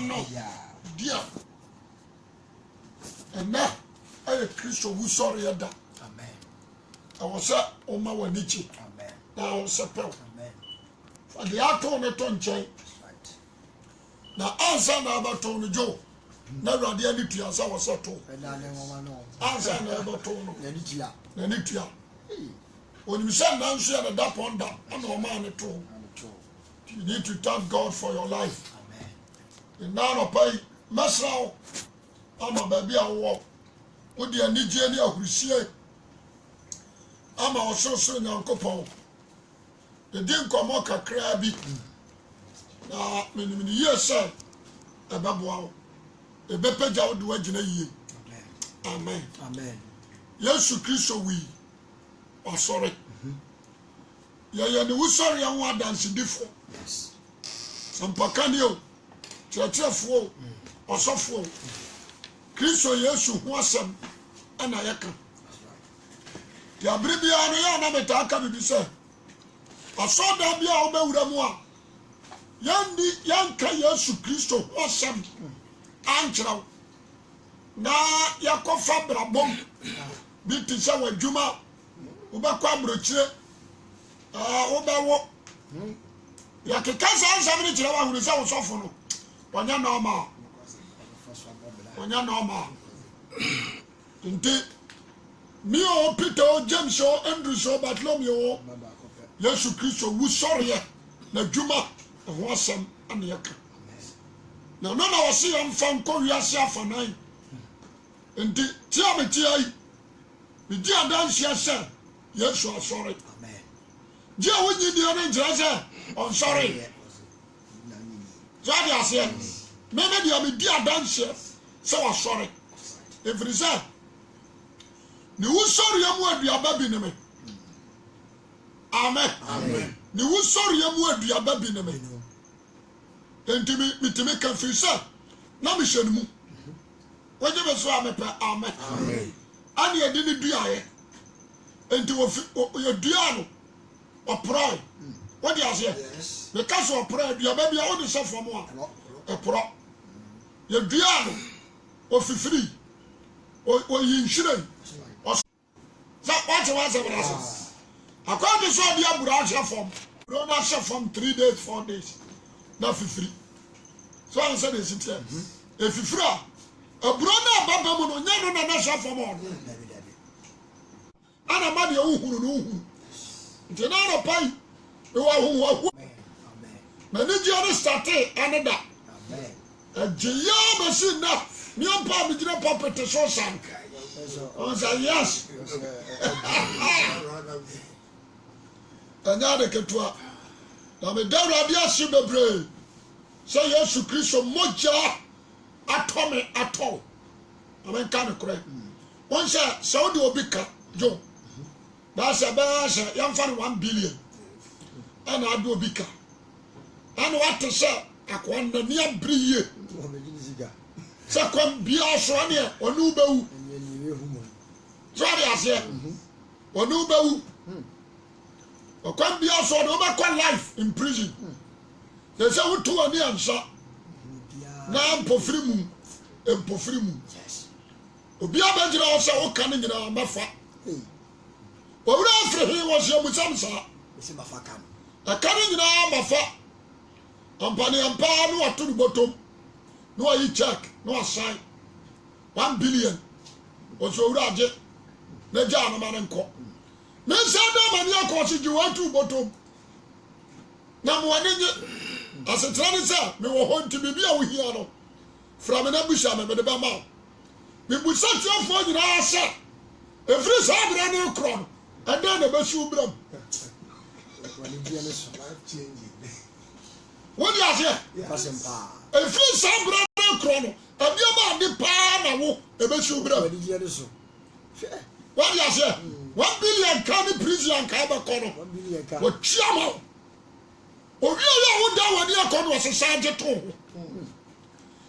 no dia ena aye Kristo wu sori yada amen awosa o ma wanichi amen na o sepel amen fa de ato ne to nchen na ansa na abato no jo na rade ani tua sa wo seto ansa na abato no na ni tua when you say na nso ya na da ponda ona o ma ne to you need to thank God for your life amen and now pay masrao ama baby awo wodi anigye ni ahurusie ama ososo nyankopon de din komo kakra bi na menimini yesa ebaboa ebepeja wo de wagina yie amen amen Yesu Kristo wi osore ya ni wusori ya ho adansedifo yes sampakani o tiatrefo osofo Kristo Yesu ho asem ana yeka ti abribia no ya na metaka bibi se asoda bia obewura mu a yanka Yesu Kristo ho asem ankyerɛw na yakofa brabom bi ti se wadwuma obakwa abrochire obawo yakeka sa ansam ni kyerɛ wa hunu se wosofo no wonya normal nti mi o Peter o James o Andrew o Bartholomew Yesu Kristo wu sɔreɛ na dwuma ho asɛm ana yɛka na no na wɔse yɛmfa nkɔ wiase afanan nti tia me tia yi medi adanseɛ sɛ Yesu asɔre gye a wonyi deɛ no nkyerɛ sɛ ɔnsɔre so ade aseɛ meme deɛ medi adanseɛ sɛ wasɔre ɛfiri sɛ ne wusɔreɛ mu aduaba bi ne me amen ne wusɔreɛ mu aduaba bi ne me enti mitimi ka firi sɛ na mehyɛ ne mu wogye me so a mepɛ amen ane yɛde ne duaeɛ enti yɛdua no ɔporɔe wode aseɛ meka sɛ ɔporɔ aduaba bi a wode sɛ fam a ɛporɔ yɛdua no ofifiri oyi nhwire sa wache wase brasa akwade so dia bura ahye fom bro na ahye fom 3 days 4 days na fifiri so an say dey sit here efifiri a bro na baba mu no nya no na ahye fom on ana ma de ohuru no ohuru nti na ro pai e wa hu amen na ni je on start anada amen ajiya basi na mi ampa mi gina puppet so san on say yes anya de ketua na me dawra dia si bebre say Yesu Kristo moja atome atọ amen kan kure on say Saudi obika jo ba say yamfa 1 billion ana ado obika ana what say akwanda ni abriye sa kom bia so ne onu bewu so ade ase onu bewu kom bia so no be call life in prison they say we to ani ansa na mpofiri mu yes obi abajira o se o kan nyina mafa owura afre he wo se mu samsa se mafa kan akan nyina mafa ampani ampa no ato no bottom no ayi check no assign 1 billion o so owura age na ja no ma nko me se da mani akosi ji 1 bottom na mo ani asetrane se me wo ho nti bibia wo hia no fra me na busha me de ba ma me busha tiofo nyina ase efri sa bra ne kro and then the besu bram wani dia ne so life changing what you say pasempa efri sa bra ne kro no abia ma de pa na wo e besu bram wani dia ne so what you say 1 billion can prison ka ba kono 1 billion ka wo chiamo obi ya wo da wani akono wo sesa je to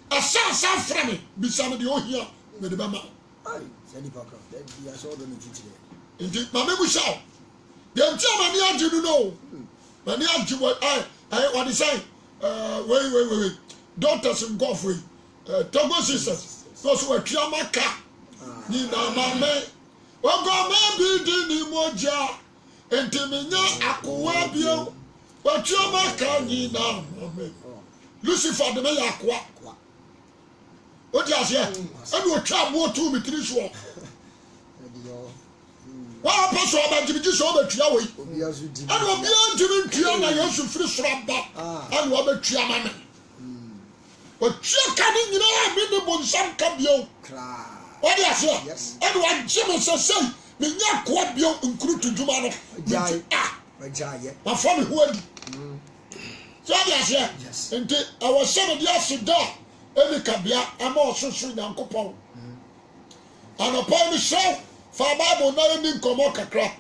asa frame bisam de ohia me de ba ma ai sani paka da dia so do ni titire indi mama bu shaw dem ti amani aginu no mani agi what I what is say wait daughters ngofo yi Togo sisters so so atwa maka ni na mame ogoma bi di ni moja entimenya akowa bio atwa maka ni na mame Lucifer de me yakwa odi ase enu otwa mo tu mi tiri so wa paso abajibiji so betua we anu obi anjimi ntua na Yesu firi soraba anu obetua mame Otua kani nyina mi ne bonsam ka bio kra odi ase anu ajime sesei me nya kwa bio nkuru tuduma no ajaye ma fo me ho adi so odi ase ente awo sebe dia sida emi kabia ama ososo nyankopon anopa mi so fa Bible na ni nkomo kakra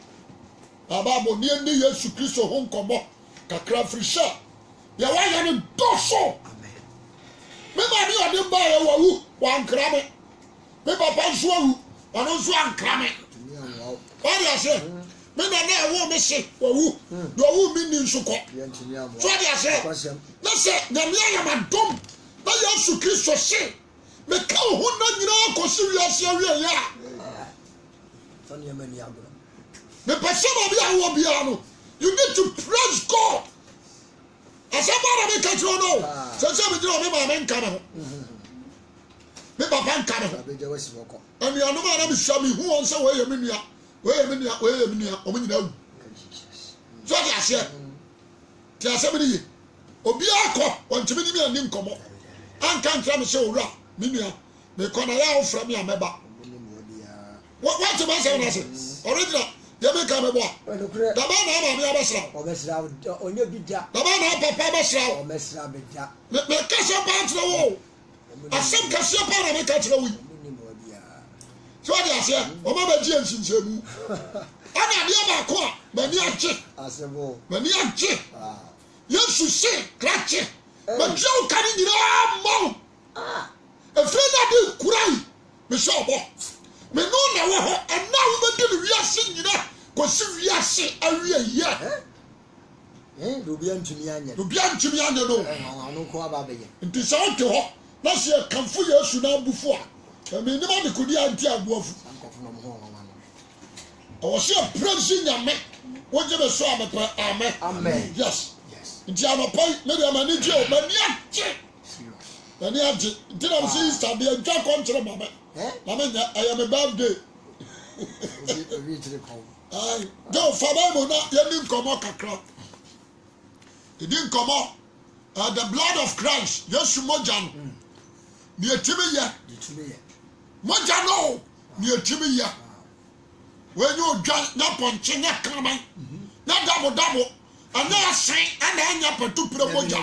Bible ni Yesu Kristo ho nkomo kakra frisha ya wa ya ni doso me ba ni ode ba ya wawu wa nkrame me papa nso wawu ono nso ankrame wadi ase me na na wo me se wawu do wu mi ni nso ko so wadi ase na se na mi ya madom na Yesu Kristo se me ka ho na nyina ko si wi ase wi ya Fani amani agora. Me pasama bi awo bi ano. You need to praise God. Asama na me ka tro no. Se me diro me ma me nka ho. Me papa nka ho. Be je wasi boko. Ani anu ma na me sha me hu on se we ye me nua. We ye me nua, o me nyina wu. So dia se. Ti asem ni yi. Obi akọ, on timi ni me ani nkomo. Anka ntra me se owura, me nua. Me kona ya ofra me ameba. What to myself, original, you make a boy. The man I'm a Messra, or Messra, on your bidja. The man Papa Messra, or Messra bidja. Let me catch up on the wall. I sent Cassiapa and I catch the wind. So I said, oh, my James in Sebu. I never caught Mania Chick, as a wall, Mania Chick. Yes, you say, clutch it. But Joe can't get out. A friend I do cry, Michelle. Me no na wo ho and now we do the wiase nyina ko si wiase awie ya do bia ntumi anya no anu ko aba beye nti so to ho na se kanfo Yesu na bufu a me ni ma de kodi anti abuafu ankofo no ho o se praise nyame wo je be so amepa amen yes nti amapai me de amani je o mani ache nti na se sister be ntwa kontre mama Mama, I am a bad day. Don't follow me. You didn't come out, Kakra. You didn't come out. The blood of Christ. Yes, Mojan. Near Timia. Mojano. Near Timia. When you jump up on China, coming. Not double. And now say, and I am a two promoter.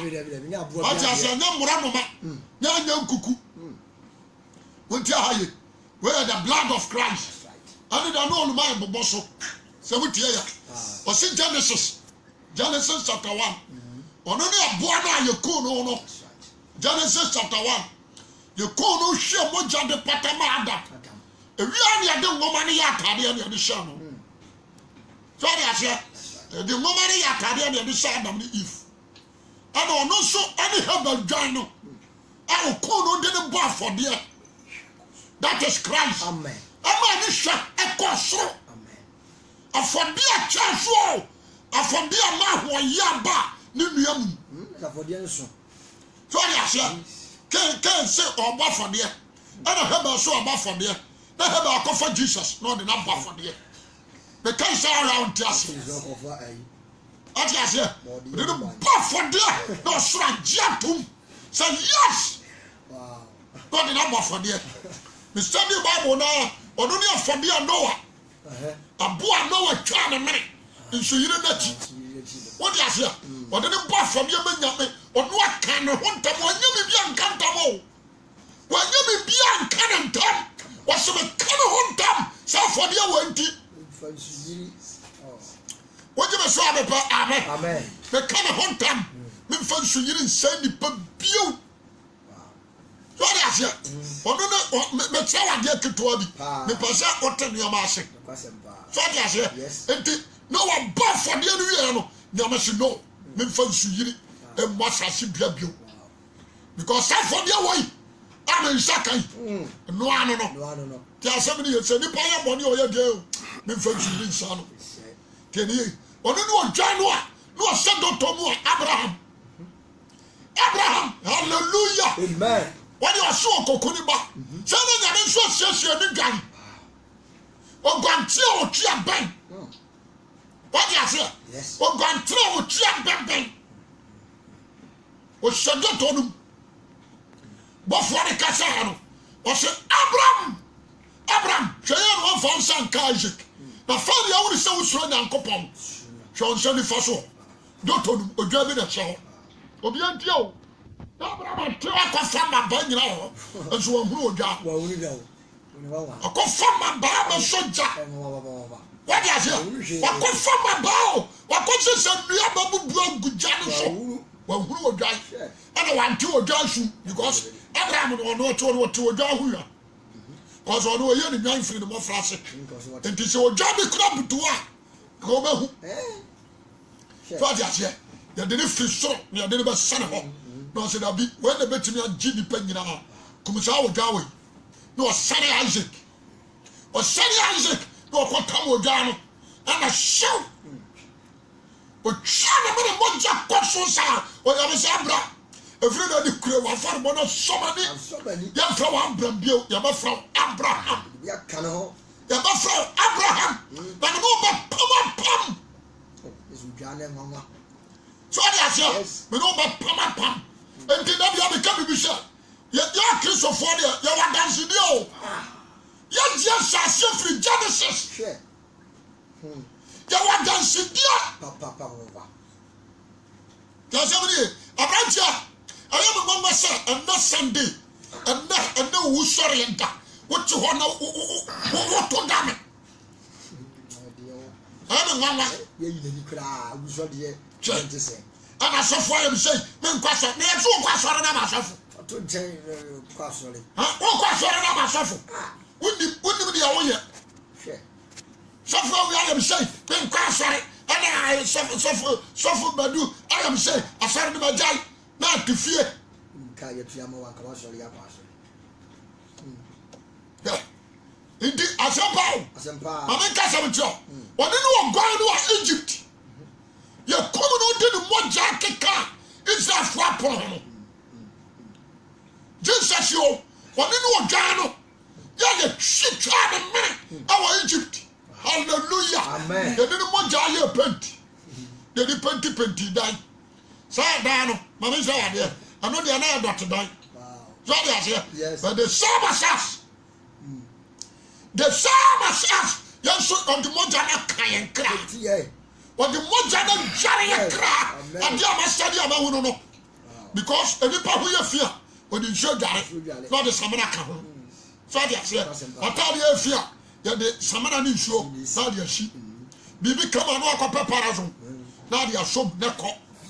What I say, no Muramma. No cuckoo. Where the blood of Christ. I don't know my boboso. So we tell you. Or see Genesis chapter 1. On only a boana you could no. Genesis chapter 1. You could no share moja de patamada. If you are the woman yatadi and the shadow. Sorry, I said, the woman yatadi and the shadow of the Eve. I don't know so any help of Jano. I will call no didn't bar for dear. That is Christ. Amen. Amen. Is a cost. Amen. A for dear chance. A for dear man who yaba. Nimium. A for dear son. So I say, can't say or bar for dear. And I have a so about for dear. They have a call for Jesus. Not enough bar for dear. They can't say around us. I say, little bar for dear. No, strike Jatum. Say yes. Wow. Not enough bar for dear. Me study Bible now, or don't you for dear Noah? A boy Noah trying a minute. And so you don't know what you say. Or didn't buy from your men, or what kind of one time when you be uncountable. When you be uncountable, what's the kind of one time? So for the one tea. What you say about Amen? The kind of one time, me fancy you didn't send the beauty. What I say? Oh no, me tell I get to be. Me pass out what your master. So I say, and no one bought for the other. No, you must know. Me fancy you, and what I see, because that for the way I'm in second. No, no. There are so many years, and if I am on your deal, me friends in son. Can you? Or no, January, no, send to Abraham. Abraham, hallelujah. Amen. When you are so Kokuniba, send them in so session again. Or Gantia or Chia Ben. What do you say? Yes. Or Gantia or Chia Ben. Or Shagatonum. Before the Casano. Or say, Abraham, Cheyenne one for San Isaac. Now, finally, I want to say, what's wrong, Uncle Pom? Sean Sandy Faso. Dotonum, or driving a show. Obiantio. Abraham, tell I can find my bang now. And so I'm going to Well, we know. I can find my bag and soldier. What is it? I can find my bow. What could you say? We have a good job. Well, who will drive? And I want to adjust you because Abraham will not to a dog here. Because I know you're the young freedom of France. And it's your job to club to work. Go home. What is it? You didn't feel so. You didn't have a son of home. No, said I'll be when the bet to me on Jimmy Penny now. Come as our Gawi. No, Sonny Isaac. Or Sonny Isaac. No, what come with Ghana. And a show. But China made a bunch of questions. Or you have a Abra. Every day, crew of farmer, so many. You're from Abraham. You're from Abraham. You're from Abraham. But no, but pum. It's Ghana, Mama. So yes, we know about pam. And then you become a bishop. You're Christopher, you're a dancing deal. You're just a simply Genesis. You're a dancing deal. Papa. There's somebody, a branch. I am a mama, sir, and not Sunday. And no who's sorry and that. What you want to what to damn it? I'm a mama. You didn't cry. We saw the and I saw for him say, men question, they are so question on myself. To tell question. Oh, question on myself. Wouldn't be a way. So far, we are say, men question, and I suffer Badu. I am say, I said to my jai, not to fear. Kayama commercial. Yeah. Indeed, as a power. I mean, Casamento. What do you want to Egypt? You're coming on to the one jacket car. It's that flap on him. Just as you, what do you want, Gano? You're the shit trying to man. Our Egypt. Hallelujah. Amen. You didn't want Jaya Penty. You did Penty die. Say, Dano, Mamma said, yeah. I know the other doctor die. So yes. But the same as us. The same as us. Yes, on the Mojana crying cry. What the Mojana Jarian cry. And the Amasteria Mahuno. Because the people who you fear, when you show that, not the Samanaka. So yes, I tell you, fear. Yeah, the Samana show, not your sheep. Bibi come and walk up a parazon. Now they are so neck.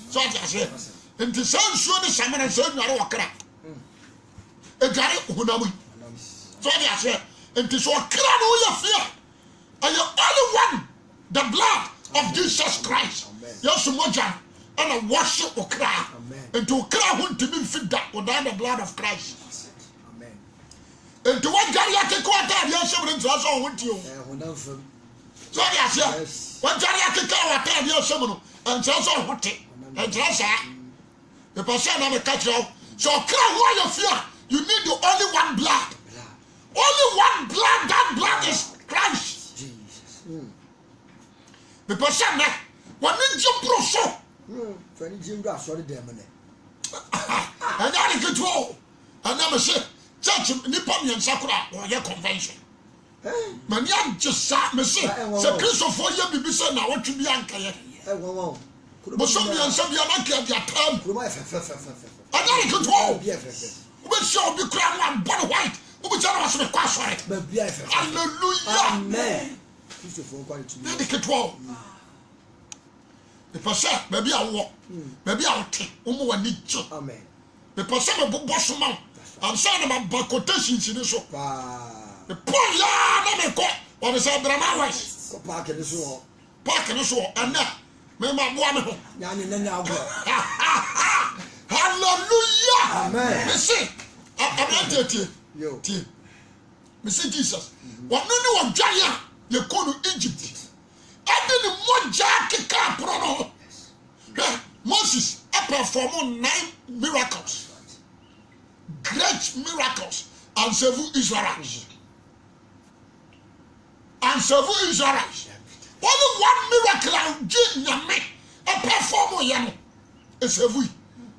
So yes, and the sun show the Samana son, I walk up. A Gary Hunami. So yes, and to show a crown who you fear. And you're only one, the blood of Jesus Christ. Yes, Moja, and a worship of cry. And to cry who to be fit that without the blood of Christ. And to what Gary I can quote that, yes, someone to us all with you. So yes, what Gary I can call a tell you someone, and just all what it, and just that. The person I'm a catch out. So cry why you fear. You need the only one blood. Only one blood, that blood is Christ. Jesus. The person that one ninja pro so. Funny Jim Grass, sorry, damn it. And that is control. And I'm a ship. Church Nippon and Sakura or your convention. Man, young just sat me say, so Christopher, you be saying, I want to be uncle. But some and some are not at their time. And that is control. We shall be crowned one body white. We shall also be qualified. Hallelujah. Amen. That is control. The person, maybe I walk, maybe I'll take, one need to. Amen. The person of boss man. I'm saying about quotations in this show. The poor yard, let me go. What is that, Brahma West? Park in the show. Park in the show, and that, remember, woman. Yanni, now. Hallelujah. Amen. Me say, I'm not there. Yo. Me say Jesus. One no one giant. You go to Egypt. I didn't want Jack Caprono. Moses performed 9 miracles. Great miracles. And several Israelites. Only one miracle I did me. A perform is a we.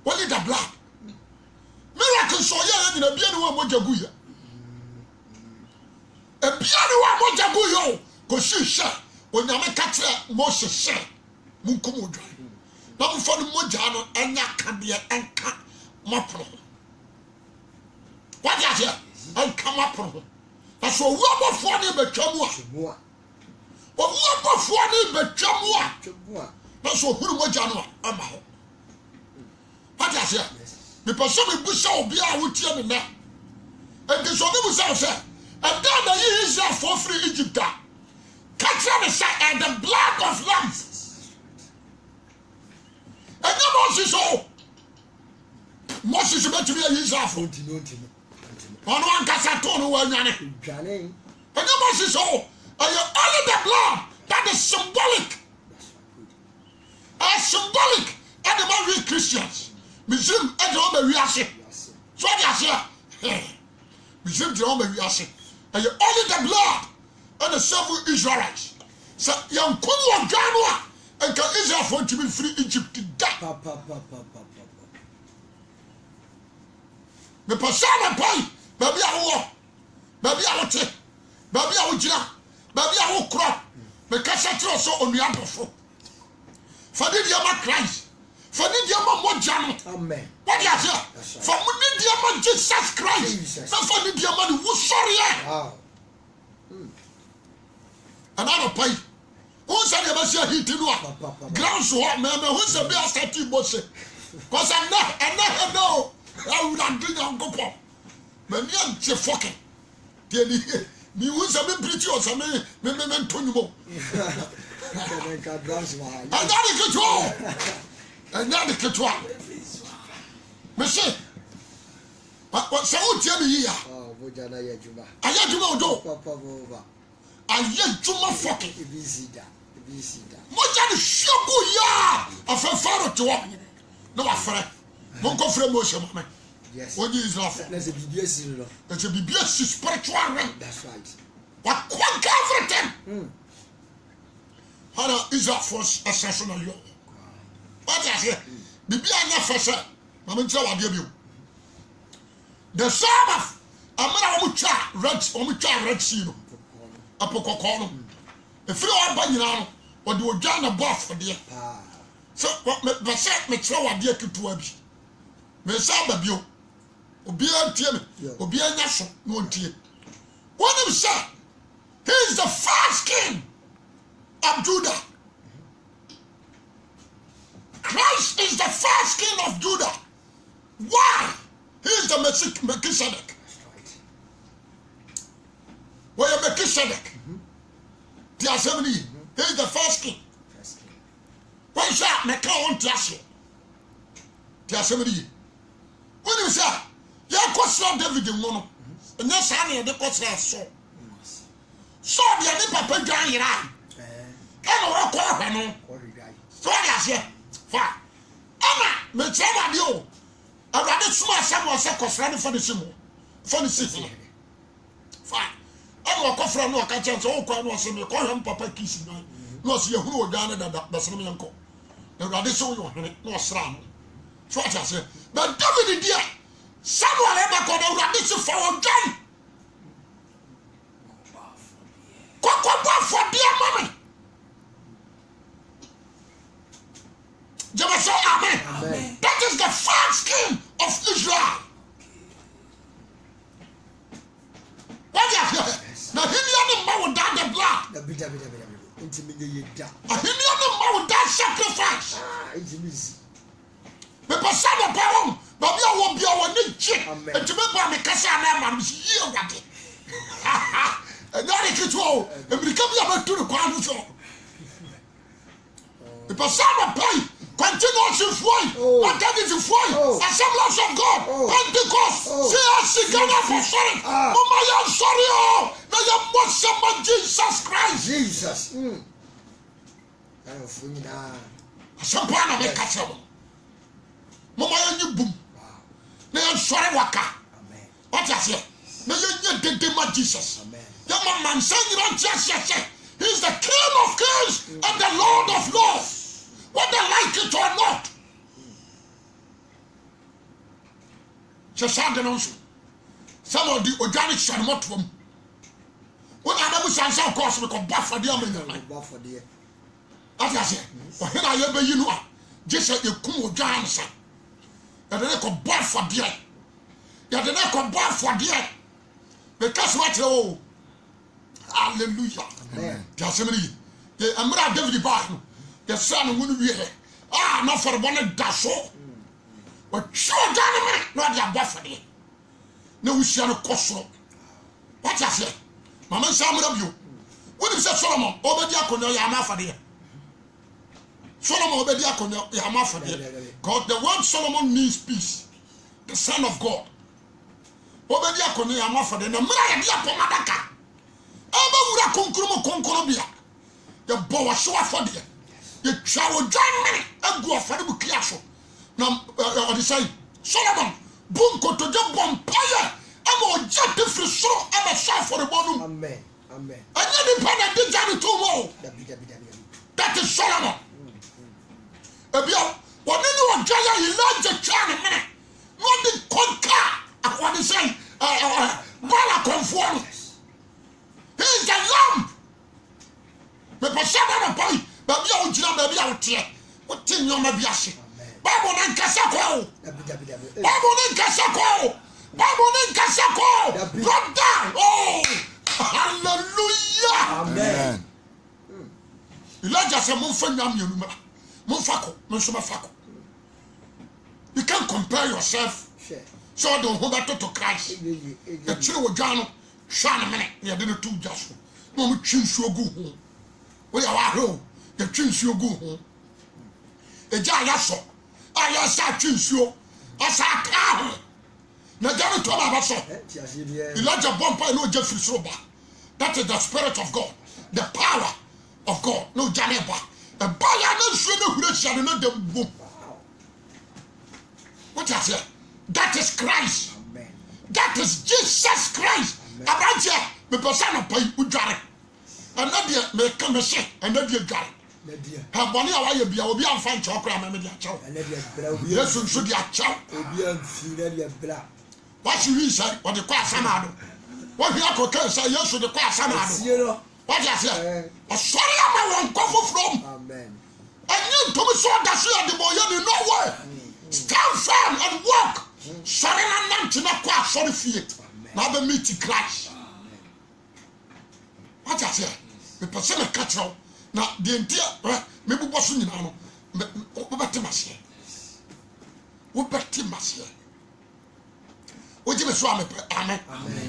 Only the blood. Miracles so yeah in a piano mojaguya. A piano mojaguyo. Go see share. When you make a Moses share. Munkumu dry. Now for the mojano and yakabia and cut mapro. What is it? And come up. That's what we're for the Chamua. But we're for the Chamua. That's what who mojano am I. What is it? Because some bush will be out with you in there. And this one was out there. And then the years are for free Egypt. Catch on the side and the blood of lambs. And then Moses about to be a user for one Casaton one yannick. And then Moses only the blood that is symbolic. Symbolic and the very Christians. Museum and all the reaction. So I say, Museum the all the reaction. And you only the blood and the several Israelites. So young Kumu of Janua and can Israel for to be free Egypt to die. The Pasana pay, baby I walk, baby I will take, baby I will jump, baby I will crop, the Cassatro so on the upper foot. For the Yama Christ. For the Yama Mojano. Amen. What do you say? For the Yama Jesus Christ. Not for the Yama who sorry. Wow. And I don't pay. Who's a never say he to do? Grounds what, man? Who's a beer statue boss? Because I'm not, I never know. I would not drink on Gopo. But you're fucking. Me who's a bit pretty or something, men Tonimo. I got the control. And now the control. Monsieur, what so tell me here? Oh, Bojana Yajuma. I had to go do. Papa. I yet to my fucking. Ibisida. Mojana Shoku ya. A faro to walk. No, my friend. Don't go for emotion, man. Yes. What is love? There's a BBS. There's a BBS spiritual realm. That's right. What quite everything. How is that first assassin of you? What I say? Bibia na fese. Mama ntia wa de bi. The Sabbath. Amara omutwa red sea no. Apokoko no. Efiri oba nyina no. Odi odwa na bo afode. So me say me kire wa de ketua bi. Me say ba bio. Obi antie me. Obi anya so no ntie. One of say he is the first king of Judah. Christ is the first king of Judah. Why? He is the Melchizedek. Where you Melchizedek? The assembly. He is the first king. When you say Mecca on Tiasio, the assembly. When you say, you are David in one, and yes, I need the question so. So the other papa John Iran. And what no. So I say, fine. Anna, me tell you. I rather small someone say concerning for the simo. For the city. Fine. I walk off from no catch so call no say me call him papa kiss no. No see who Ghana that some yanko. The rather so you no sram. So I say, but David dear, someone ever called out rather so for John. For dear mommy. Just say amen. That is the first king of Israel. What do you hear? Now, he didn't know without the blood. He didn't know without sacrifice. People say the power, but you won't be our niche. And to make me Cassandra, I'm here. And that is it all. And we come here to the Quran. People say the pay. continuous voice, what that is voice, Assemblies of God, Pentecost, CRC, Ghana for sorry, Mama, I'm sorry, oh, now you're more someone, Jesus Christ. Jesus. I'm free now. Some part of it, Castle. Mama, you boom. Now I'm sorry, Waka. What I say? Now you did the Jesus. Young man saying you don't just say, he's the King of Kings and the Lord of Lords. Whether like it or not. Just announced some of the organic shanmot from when I never saw some course we can buff for the army. As I said, or when I ever you know, just like you come Johnson, and then I can buff for the air. Then I can buff for the air. Because what oh, hallelujah. Just I'm going to David Barton. The son wouldn't be here. Not for one of Dasso. But sure, gentlemen, not your buffet. No, we shall not cost. What I say? Mamma, some of you. What is that Solomon? Over the Yama for the Solomon over the Yama for the God, the word Solomon means peace. The Son of God. Over the Yama for the Namaya Pomadaka. Aba wura konkurumo konkurobia ye bo wa so afode ye twa wo dwan agu afode bu kiaso na o de say Solomon bunko to je bompaye ama o je de firi soro ama sha afode bonum. Amen. Amen. Anya ni pa na de jani to mo. That is Solomon. Ebia woni ni o jaya Elijah twa ne mene no de konka akwa de say bala konfuo. He is the lamb. Me pasaba na boy, baby a ojina baby a otie. Otie nyoma bi ase. Bible na nkasa ko. Bible na nkasa ko. Bible na nkasa ko. Brother. Oh. Hallelujah. Amen. Elijah said mon fa nyam yenu mara. Mon fa ko, mon so ma fa ko. You can't compare yourself. So don't hold that to Christ. The children John Shana minute, you didn't do just. No, we choose your go home. We are home, the choose your go home. A jayaso, I saw choose you. I saw car. Now, John told us Elijah Bompa, no Jeffrey Soba. That is the Spirit of God, the power of God, no Janeba. A buyer, no sugar, who shall not the boom. What I say? That is Christ. Amen. That is Jesus Christ. Abaja, me person of pay udare. Another me come say, another guy. Ha boni awaye bia obi amfa ncho kra me dia chaw. Yesu nso dia chaw. Obi amfi na dia bra. What you say? What the kwa samado? What you akoka say Yesu the kwa samado? What you say? Sorry am won kofo from. Amen. And you to me so that you the boy you know where. Stand firm and walk. Sorry na nti na kwa sorry fie. Now be meet Christ. What I say? The person a catch now. Now the entire me bu bosu nyina no. Wo beti masie. Wo beti masie. Wo ji me so am amen.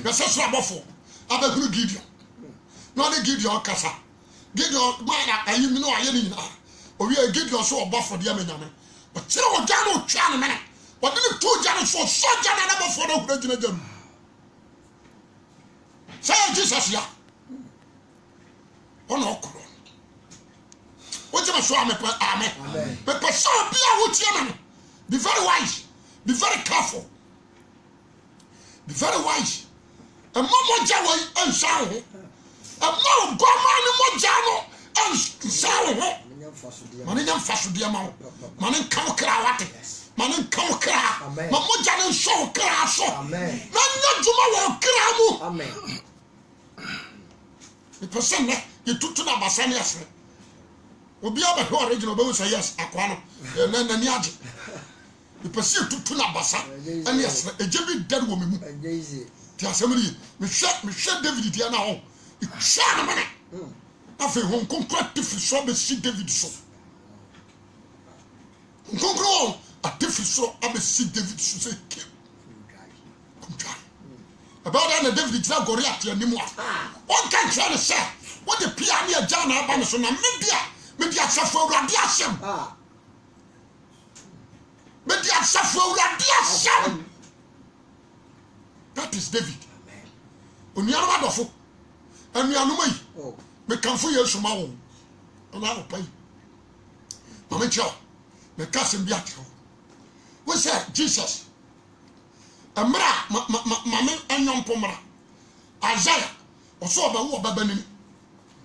The so abofo. Abaguru Gideon. No the Gideon kasa. Gideon man ayi mi no aye ni nyina. O wi Gideon so obofo de amanyame. O tire o ja no twa no mene. O de ne to ja no so ja na abofo no hura gina jam. Say Jesus ya. Ono okoro. What you show me amen. But person be a wotie man. Be very wise. Be very careful. Be very wise. A momo jawa en sawo. A mo go man mo jano en sawo. Man nyam fasodie ma. Man nkan kra wate. Man nkan kra. Ma mo jano so kra so. Amen. Na nyaduma wo kra mu. Amen. The person you took to the Basani as will be able to original bones. Yes, Aquano, and then the Niaji. The person took to the Basa, and yes, a Jimmy dead woman. The assembly, Michelle David Diana, it's shot a minute. After one contract to show the see David so. Conquer a different so, I will see David so say, come try. About that, David is not going to anymore. What can try to say? What the piano John Abanson and media suffer radiation. But the asafo that is David. Onyama dofo. Anuanuma yi. Oh. Me kanfo Yesu ma wo. Ona opa yi. Mama chao. Me kasem bi atro. We say Jesus. Amra mama anyom pomra. Isaiah. Oso oba wo baba nini.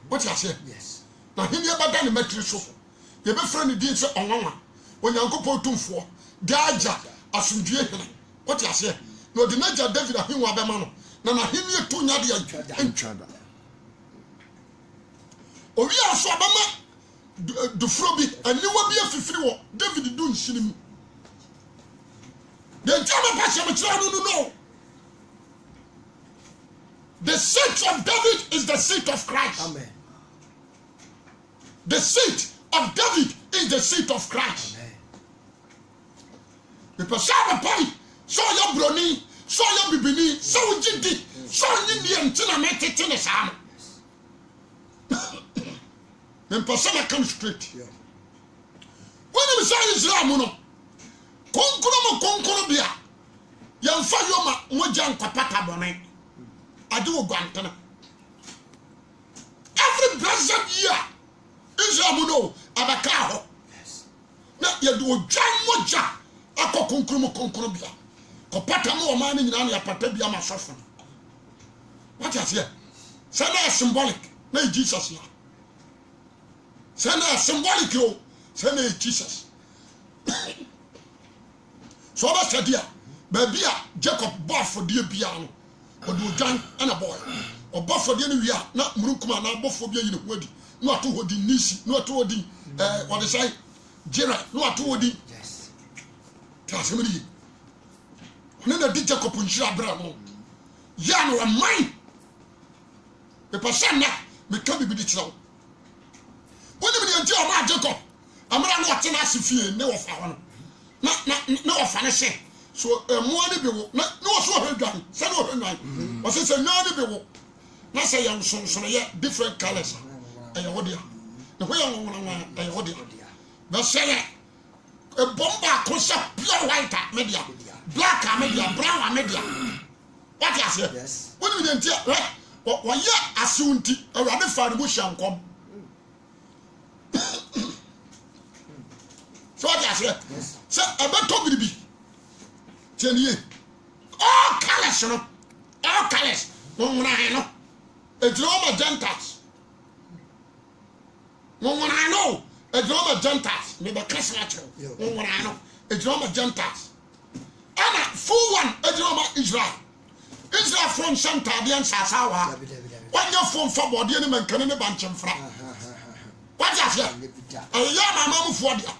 What you say? Yes. Na him ye bada ne matri so. Ye be friend di se onwanwa. Onyankopon tumfo. Daja asundue hene. What you say? No the nature David ahimwa be ma no. Na him ye to nya de Entrada. Owi aso abama do frobi aniwa bi afifiri wo David do nshinimu. The German pastor no. The seat of David is the seat of Christ. Amen. The seat of David is the seat of Christ. Amen. The person boy, so your brony, so your bibini, so jidi, so Indian tina metete sam. The person come straight. Yeah. When you say Israel muno, konkono bia. Yamfa yoma moja nkapata bone. Adu gwantana. Every blessed year, Israel muno abaka ho. Yes. Na yedu odwan moja akọ konkono bia. Kopata mo ma ni nyina na yapata bia ma sofo. What is here? Say na symbolic. Na Jesus ya. Say na symbolic yo. Say na Jesus. So ba sadia baby a Jacob bofo de bia no odu odwan ana boy obofo de no wia na murukuma na bofo bia yi ne ho adi no ato hodi nisi no ato hodi what they say jira no ato hodi Yes. tasemri na di Jacob nshira bra no ya no man the person na me ka bibi di kira woni me nti o ma Jacob amara no ate na asifie ne wo fa ho no na ofa ne se so mo ani bi wo na so hwedwan se no hwedwan o se nyani bi wo na se yan sonson ye different colors aye wodia na ho yan wona aye wodia na se e bomba ko se pure white media black media brown media what you say? Yes. When we didn't wa ye asunti awade fa ne mo hyankom so what you say? Yes. So abeto biribi teniye all colors no all colors wonwona no ejroma gentas wonwona no ejroma gentas me be Christmas wonwona no ejroma gentas ana full one ejroma Israel from Santa Dian Sasawa when you from for body any man can any bunch of fra what you say ya mama mu for dia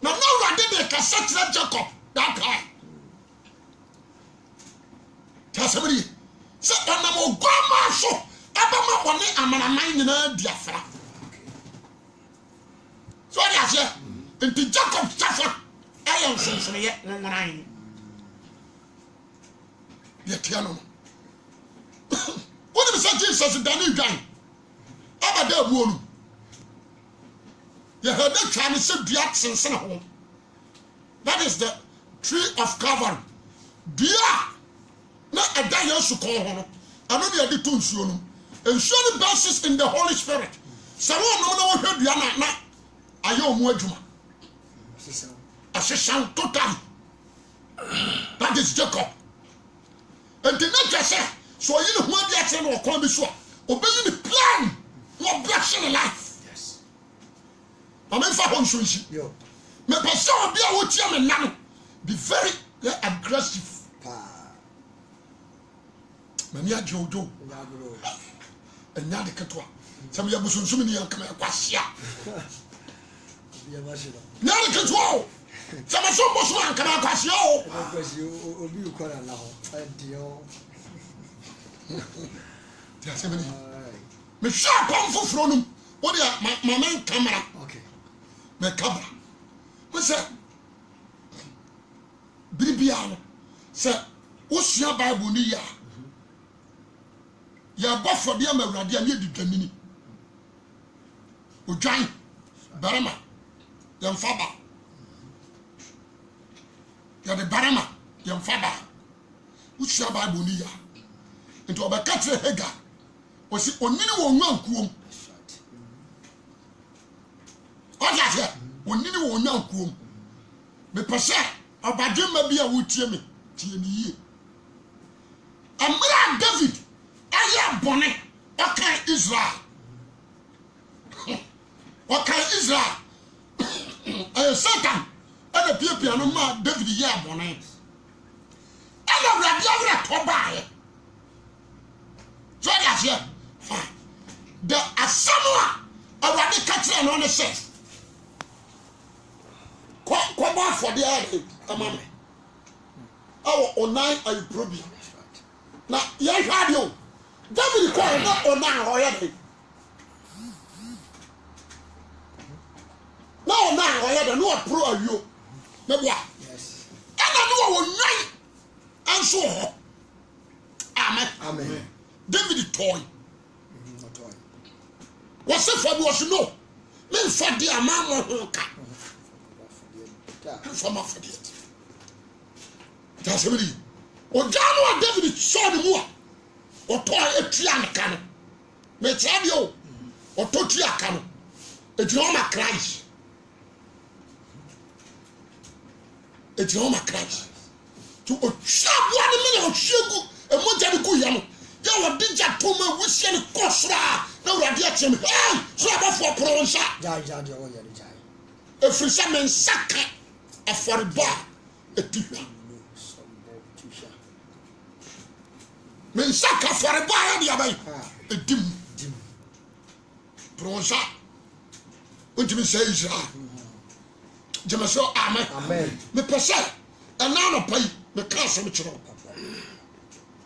na no rade de ka set Jacob that time somebody say on na mo goma so abama woni amanaman nyina diafra so what you say into Jacob suffer ayon sonson ye nwonan ye tiano what if Jesus dani dwan abada abuonu ye had that trying to say dua sensen ho that is the tree of Calvary dua na ada Yesu ko ho no ano de ade to nsuo no nsuo no basis in the Holy Spirit so no no wo hwe dua na aye omu adwuma asesam total that is Jacob and the nature say so you know what they say no come be so obey the plan no blessing life. Yes. I'm in for honshunshi Yo. me person obi a wo tia me nan be very aggressive mami ajojo enya de ketwa sam ya busunsum ni yanka me kwasia Ya mashiro. nya de ketwa sam so bosu yanka me kwasia o Obi ukora na ho. Adio. ti asemani me sha pam foforo num wo de mama camera Okay. me camera me say bibia no say wo sua bible ni ya ya bofo de am awurade a ne didwanini odwan barama ya mfaba ya de barama yɛn fada usua bible ni ya nti ɔbɛka kyerɛ Hagar ɔsi onini wɔ nwankuom ɔyɛ sɛ onini wɔ nwankuom mepɛ sɛ ɔbadwemma bi a wotie me tie me yie amra David ayɛ bɔne ɔkan Israel ɛyɛ Satan ɛna piapia no ma David yɛ bɔne ɛna Awurade awura tɔ baeɛ so ɔyɛ aseɛ the asɛm a Awurade ka kyerɛ no ne sɛ kɔbɔ afɔdeɛ ayɛ ama me ɛwɔ ɔnan ayiprobi na yɛhwɛ adeɛ o David kɔɔ na ɔnan ɔyɛ de na ɔnan ɔyɛ de na ɔporo awio na bia ɛna ne wɔ nwan anso hɔ amen David toy wɔsɛ fa bi wɔso no memfa de ama mo ho ka memfa ma fa de tasɛmiri ɔgya no a David sɔ ne mu a ɔtɔ atua ne ka no mekyerɛ deɛ o ɔtɔ tua ka no ɛgyina hɔ ma Christ to ɔtwa aboa no me na ɔhwie gu ɛmogya no gu yɛ no yɛ wɔde gya to ma wusie ne kɔ soro a na Awurade akyerɛ me soro abɔfoɔ poro wo nsa ɛfiri sɛ me nsa ka afɔrebɔ a ɛti hwa me nsa ka afɔrebɔ a yɛde abɛn ɛdi mu poro wo nsa wontumi sɛ Israel gyeme so amen mepɛ sɛ ɛna anɔpa yi meka asɛm kyerɛ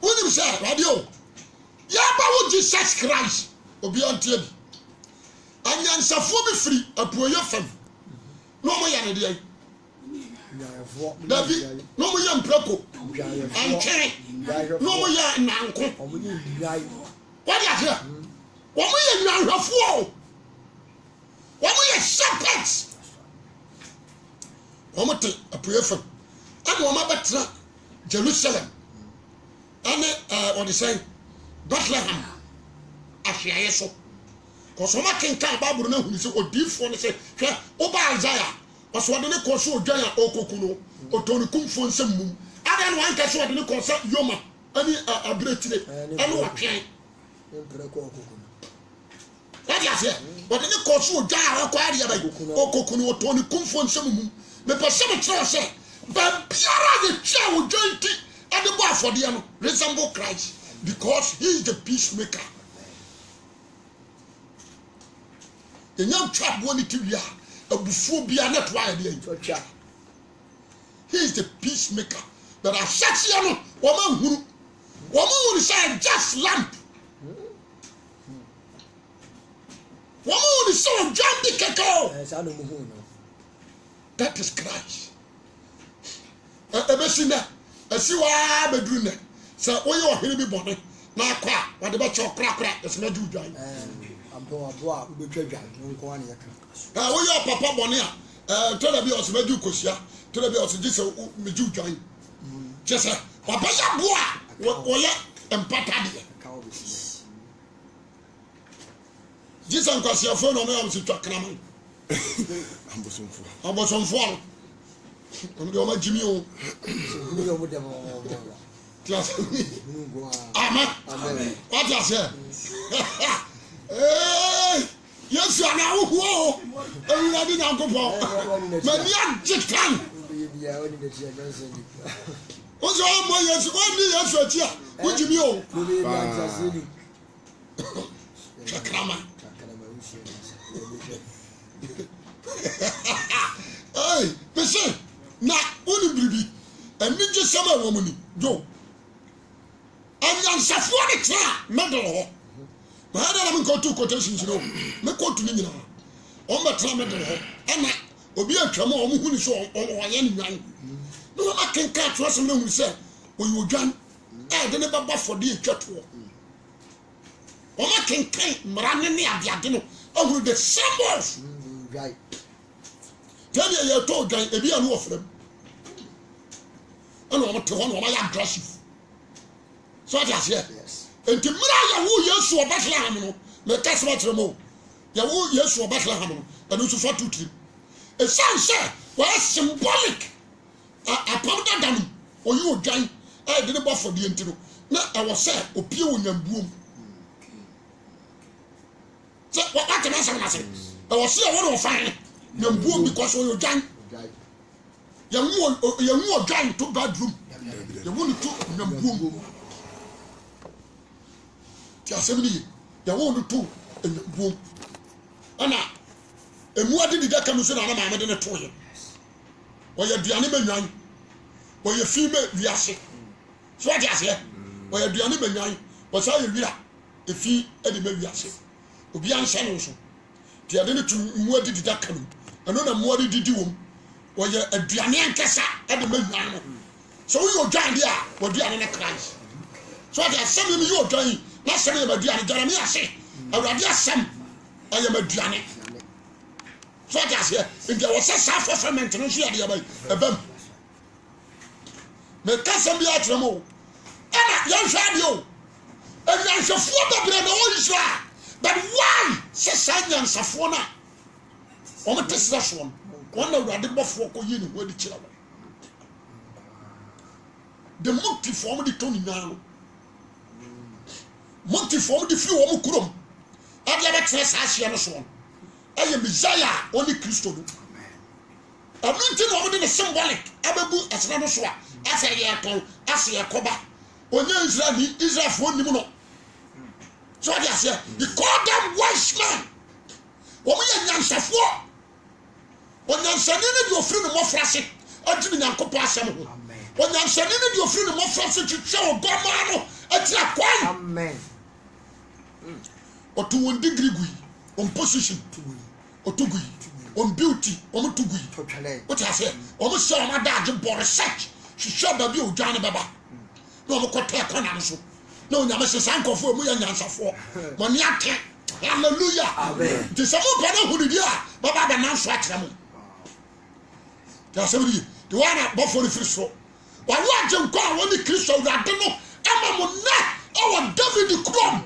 wo wonim sɛ radio yɛba wo Jesus Christ obi antie bi anyansafoɔ bi firi apuoyɛ fam na ɔmo yɛ ne deɛ dabi na ɔmo yɛ mprako ɛnkyere na ɔmo yɛ nanko wɔde aseɛ wɔmo yɛ nwanhwɛfoɔ wɔmo yɛ shepherds wɔmo te apuoyɛ fam ɛna wɔmo abɛtena Jerusalem ɛne wɔde sɛn Bethlehem ahweaeɛ so kɔsɔ ɔma kenkan Bible no ahunu sɛ odiifoɔ no sɛ hwɛ woba Isaiah ɔsɛ wɔde ne kɔ so odwan a ɔkɔku no ɔtɔ ne kumfoɔ nsɛm mum ada no wanka sɛ wɔde ne kɔ sɛ Yoma ɛne abiretire ɛne wɔtwɛn wɔde aseɛ wɔde ne kɔ so odwan a ɔkɔ adeɛ bɛyi ɔkɔku no ɔtɔ ne kumfoɔ nsɛm mum mepɛ sɛ mekyerɛ sɛ baabiara a yɛtwa odwan nti ɛde bɔ afɔdeɛ no resemble Christ because he is the peacemaker. Yenya twa bo ni ti wi a abufuo bia na to ayɛ deɛ he is the peacemaker but ahyɛseɛ no wɔn ahunu sɛ just lamp wɔn ahunu sɛ ɔdwan bi kɛkɛ that is Christ ɛbɛsi nɛ ɛsi waa bɛduru nɛ sɛ woyɛ ɔhene bi bɔne na akɔ a wɔde bɛkyɛ korakora ɛsɛmɛ dwu dwan woyɛ papa bɔne a tɔda bi ɔsɛmɛ dwu kosua tɔda bi ɔsɛ gye sɛ medwu dwan kyɛ sɛ wɔbɛyɛ boa a wɔyɛ mpatadeɛ gye sɛ nkwasiafoɔ na ɔmɛ ɔmsɛ twa kraman abɔsomfoɔ no ɔmde ɔma gyimi o amen what you say yesu ana wohuo o ewurade nyankopɔn mani agye kan ozo mo yesu oni yesu ati a wogyimi o chakrama hey pese na oni bibi eni je sama wo mu ni jo anyansafoɔ ne tena medal hɔ na hada na me nkotu quotations no me kotu ni nyina on betena medal hɔ ɛna obi atwam a ɔmo huni so ɔyɛ ne nwan no ma kenka to asɛm na hu sɛ oyi odwan de ne baba fɔde atwato ɔma kenkan mmara ne adeade no ɔhuru the symbols right tell you to odwan ebi anu ofrem ɛna wɔn te hɔ na wɔn ayɛ aggressive so ɔte aseɛ Yes. nti mmiri a yɛwo yesu wɔ Bethlehem no na ɛka sɛ ɔkyerɛ mu yɛwo yesu wɔ Bethlehem no ɛno nso fa tu tirim ɛsan sɛ wɔyɛ symbolic apam dada no ɔyɛ odwan a yɛde ne bɔ afɔdeɛ nti no na ɛwɔ sɛ opie wɔ nyambuom sɛ wɔate na asɛm n'ase ɛwɔ sɛ ɛwɔ ne ɔfan nyambuom because ɔyɛ odwan yɛnwu odwan to bedroom yɛwu ne to nyambuom ti asɛm ne ye yɛwu ne to nyambuom ɛna emu adi di daka no so na maame de ne to yɛ wɔyɛ aduane manwan wɔyɛ fi ma wiase so ɔte aseɛ wɔyɛ aduane manwan wɔsa yɛ wira efi ɛde ma wiase obi anhyɛ no nso ti ade ne tu mu adi di daka no ɛno na mu adi didi wɔm wɔyɛ aduane ankasa ɛde manwan no so woyɛ odwan de a wɔduane ne Christ so ɔte asɛm yi yɛ odwan yi na asɛm yɛ maduane Jeremia ase awurade asɛm ɛyɛ maduane so ɔte aseɛ nti ɛwɔ sɛ saa fulfillment no nso yɛ adeɛ bɛyi ɛbɛm mɛka asɛm bi akyerɛ mu ɛna yɛnhwɛ adeɛ o anyansafoɔ bebree na wɔwɔ Israel but why sɛ saa nyansafoɔ no a wɔn te srɛ soɔ no wɔn na awurade bɔfoɔ kɔ yie ne ho adi kyerɛ wɔn the moktifoɔ wɔn de tɔ ne nyaa no moktifoɔ wɔn de firi wɔn kurom adeɛ bɛtena saa ahyeɛ no soɔ no ɛyɛ Messiah a ɔne Kristo no ɛno nti na wɔn de ne symbolic abɛgu ɛsena no so a asɛ yɛ tɔn asɛ yɛ kɔba onye Israel ni Israelfoɔ nim no so ɔde aseɛ he called them wise men wɔn yɛ nyansafoɔ onyansani ne deɛ ofiri ne mmɔfra se adi ne Nyankopɔn asɛm ho onyansani ne deɛ ofiri ne mmɔfra se twitwa ɔgɔmaa no agyina kwan ɔto wɔn degree gu yi wɔn position ɔto gu yi wɔn beauty wɔn to gu yi wote aseɛ wɔn hyɛ wɔn adagye bɔ research hwehwɛ baabi a odwan no bɛba na wɔn kɔtɔ ɛkɔna no so na onyame sɛ saa nkɔfoɔ mu yɛ nyansafoɔ wɔn ate hallelujah nti sɛ mo pɛ no ahunidi a bɛba abɛnanso akyerɛ mo nti asɛm yi de wɔn a bɔfoɔ no firi soro wɔn agye nkɔ a wɔn ne Kristo awurade no ama mo nnɛ ɛwɔ David kurom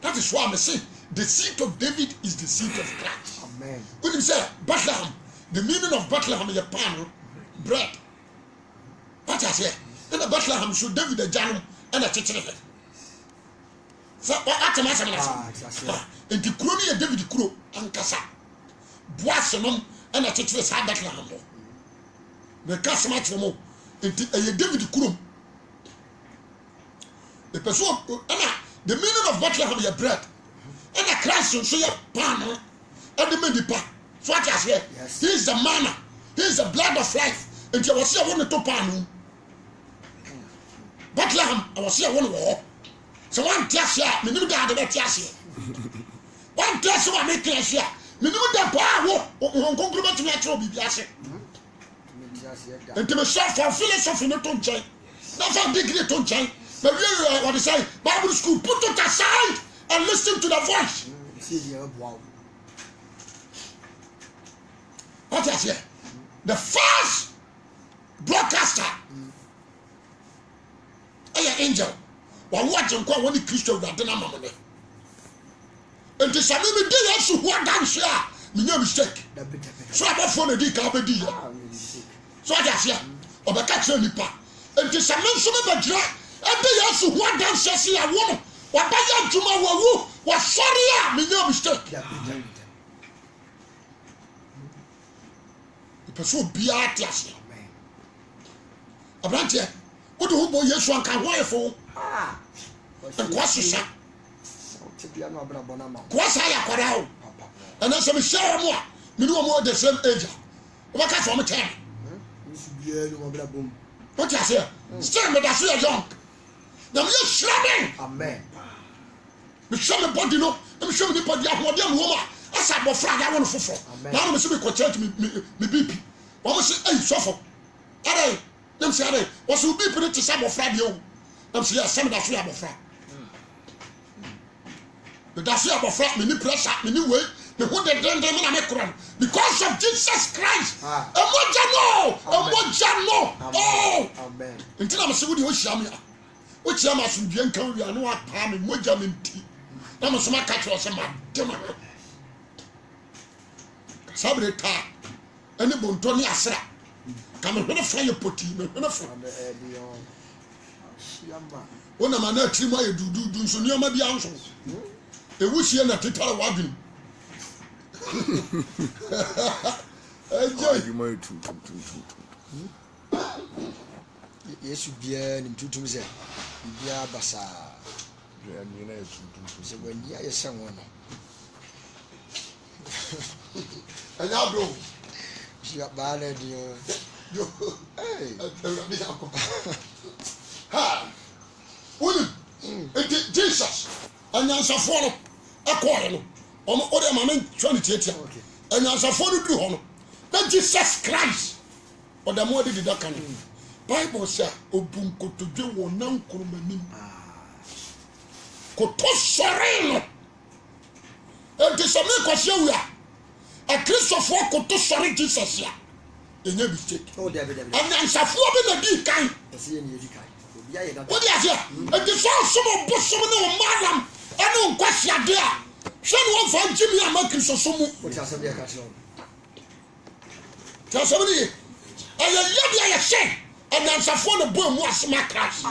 that is why I say the seat of David is the seat of Christ. Amen. When you say Bethlehem, the meaning of Bethlehem is a pan bread. What I say? In the Bethlehem, so David the Janum and a chicken. So what am I saying? In the Kroni, David the Kuro and Kasa. Boisonum and a chicken is Bethlehem. The Casamat for more. In David the Kuro. The person, the meaning of Bethlehem is bread. And the Christ so your pan and the medipa. So what I say? He is the manna. He is the blood of life. And you was here one to pan. Bethlehem, I was here one war. So one test here, me knew that the test here. One test I make clear here. Me knew that power on compliment to natural bibiase. And to myself for philosophy not to change. Not for degree to change. But really what I say, Bible school, put it aside and listen to the voice. What is here? The first broadcaster, an angel, while watching call one Christian that didn't have money. And the same day, also what dance here, me no mistake. So I'm not for the decabedi. So I just here, or the catcher nipa. And the same man, so and they also what dance here, a woman. What by your Juma woo was sorry, me no mistake. The person be at last. A branch here. What do you yes one can wire for? And Quassia. Quassia Corral. And then some share more. Me no more the same age. What kind from a time? What I say? Stand with us here young. Now you're slamming. Amen. Me show me body no, me show me the body of one woman. As I go flag, I want to fulfill. Now me see me go church me BP. What me say? Hey, suffer. Alright. Them say alright. What's you BP to some of Friday? Them say some that free about Friday. But that's free about Friday. Me need pressure. Me need way. me who the den me na me kura because of Jesus Christ Ah. emoja no oh Amen. ntina me se wo de wo hia me a wo chia ma so due nkan wi anu apa me moja me nti na me so ma ka tro se ma de ma sabre ta eni bonto ni asra ka me hwene fra ye poti me hwene fra wona ma na tri ma ye dudu nso ni ma bi anso ewusie na tetara wadwin You might too. Yesu bia nim tutum se bia basa Yeah, you know too. se wani aye san wono anya bro sia ba na dio yo hey mi akọ ha woni Jesus anyansafo no akọ no omo ode ma men 20 okay anyansafo no duru ho no na Jesus Christ odamo de dida kan Bible say obunkotodwe wo nankoro manim koto sore no enti so me kwase wu a Christopher koto sore Jesus ya enye mistake oh there be anyansafo bi na di kan ese ye ni edi kai obi aye da wodi ase enti so somo bosom ne o madam ene nkwase ade a hwe no won fa jimi ama Christopher mu o ti asem ye ka tro ta so ni aye ya she anyansafo no bo mu asema Christ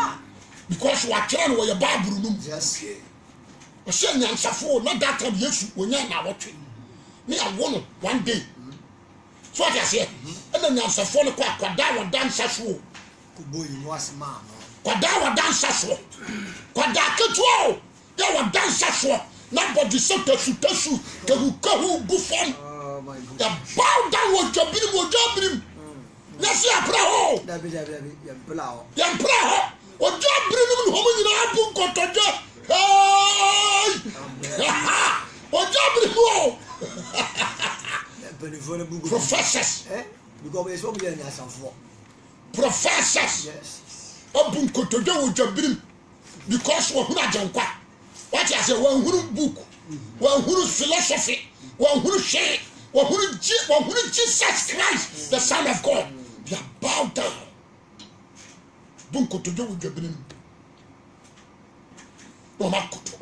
because what trying wo ye Bible num yes o she anyansafo na that time Yesu onya na wotwe me awo no one day so what I say and anyansafo no kwa kwada wo dansa so ko boy no asema no kwada wo dansa so kwada ketuo ya wo dansa so na body so tasu kahu gufon oh my god ya bow down wo jobrim na si apra ho da be ya bla ho ya pra ho o jobrim no ho nyina abu kotojo hey o jobrim ho benefone bugu professors because we so be na asanfo professors yes abu kotojo wo jobrim because wo huna jankwa what I say one huru book one huru philosophy one huru she one huru Jesus Christ the Son of God they are bowed down bunko to do with jobrim no makoto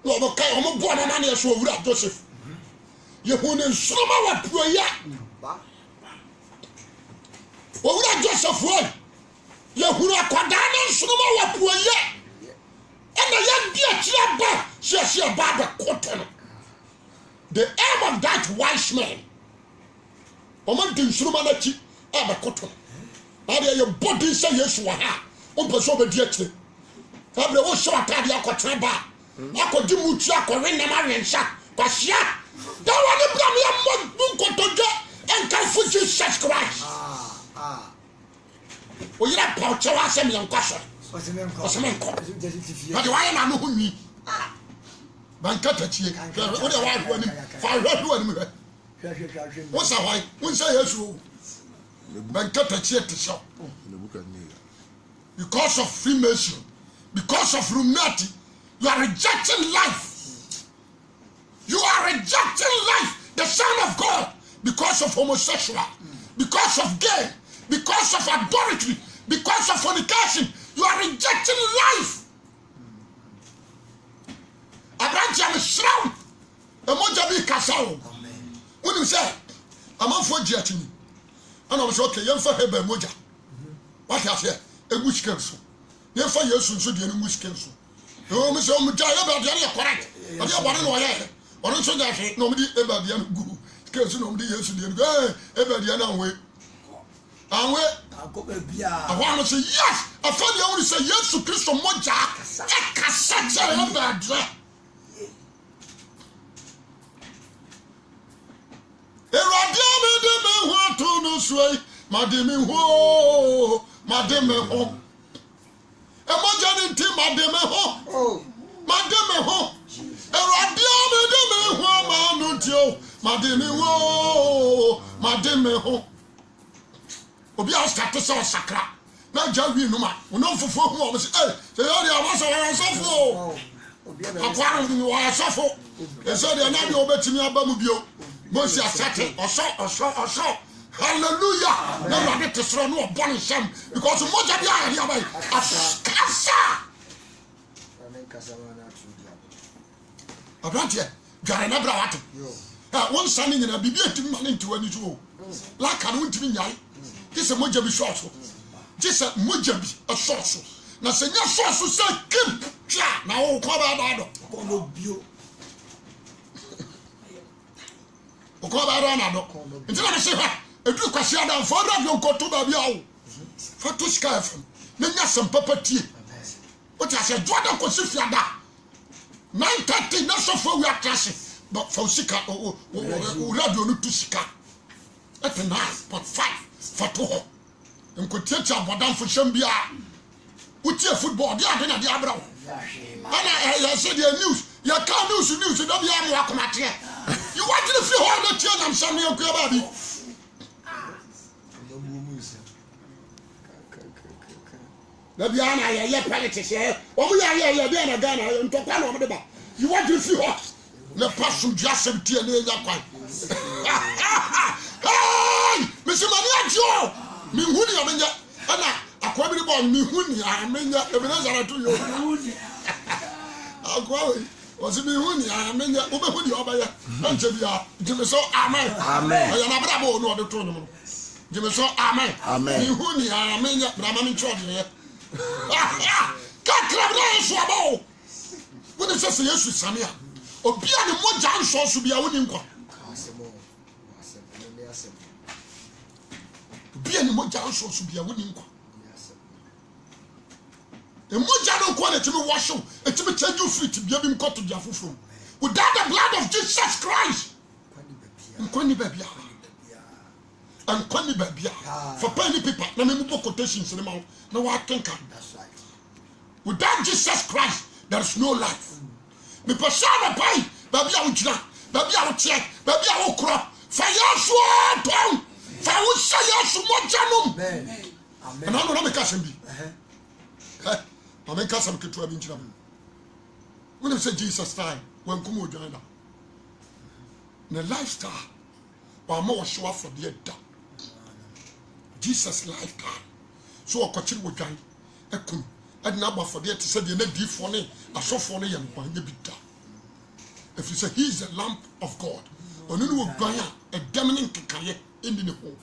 no mo kai mo bo na na so wura Joseph ye hunu nsoma wa puoya ba wura Joseph wo ye hunu akwada na nsoma wa puoya ena ya bia kira ba she ba the cotton the aim of that wise man omo din nsoma na chi aba cotton na de ye body say Yesu wa ha o person be di akire abre wo show atade akotra ba akodi mutu akore na ma wensa kwahia da wa ne bram ya mo nkotojo enka fu Jesus Christ o yira pa o chewa asem yan kwaso osemenko na de wa na no hu nwi banka tachie o de wa hu ani fa hu ani me wo sa why wo say Yesu banka tachie te show because of Freemason because of Illuminati you are rejecting life you are rejecting life the Son of God because of homosexual because of gay because of adultery because of fornication you are rejecting life Abraham shroud emoja bi kasao when you say amanfo giatini ana we say okay yemfa heba emoja what you say egushike so yemfa Yesu so de egushike so o me say o mu ja eba de ya correct o de bore no ye o so ja hwe no me di eba de na gu ke so no me di Yesu de eba de na we anwe akoba bia awan say yes afani ya woni say Yesu Kristo moja e kasa che eba de Eradia me de me ho to no suai mademe ho emoja ni nti mademe ho Eradia me de me ho ma no tio mademe ho obi a start so sakra na ja wi no ma ono fofo hu o se eh se yo dia ma so so fo akwara ni wa asafo eso de na de obetimi abamu bio Moses asate oso hallelujah na ra de tesro no obon sham because moja bia ya bai askasa abrantie dware na bra wate won sane nyina bibi etimi ma nti wani so la ka no ntimi nyai kise moja bi so kise moja bi so na senya so se kim twa na wo ko ba da do ko no bio o ko ba do na do nti na se ha edu kwase adam for radio ko to ba bia wo fa to sky fm na nya sam papa tie o ta se joda ko se fiada 9:30 na so for we atase but for sika o radio no to sika at 9.5 for to ho nkotie cha bodam fo sham bia utie football dia de na dia bra ana ya say the news ya ka news da bia mo akomate you want to feel how the tie nam sham ya ku ba bi da bia na ya politics ya o mu ya bia na Ghana ntokwa na o mu de ba you want to feel how le passion dia sem tie na ya kwa hey misimani ajo mi huni ya menja ana akwa bi bo mi huni amenya ebenezara to yo akwa we mi huni amenya obe huni obaya anje bia jime so amen ya na bra bo no de to no jime so amen mi huni amenya bra ma mi chode ne ka krabra so abo wo de se yesu samia obia ne moja nso so bia woni nkwa obia ne moja nso so bia woni nkwa emoja no kwa na timi washo etimi change you free to bia bi mkoto dia foforo without the blood of Jesus Christ nkwani babia nkwani babia for penny people na me mbo quotations ne ma na wa kenka without Jesus Christ there is no life me persona pai babia unjira babia utie babia ukro fa yesu aton fa usa yesu moja no amen na no me ka sembi amen ka sam ketu abi njira when say Jesus time when come ojan da na lifestyle wa ma wo show for the da Jesus lifestyle so okochiri ojan ekun adina agba for the say the na di for ne asofo ne yem kwanye bida if you say he is the lamp of God onu no ojan a demning kekaye indi ne ho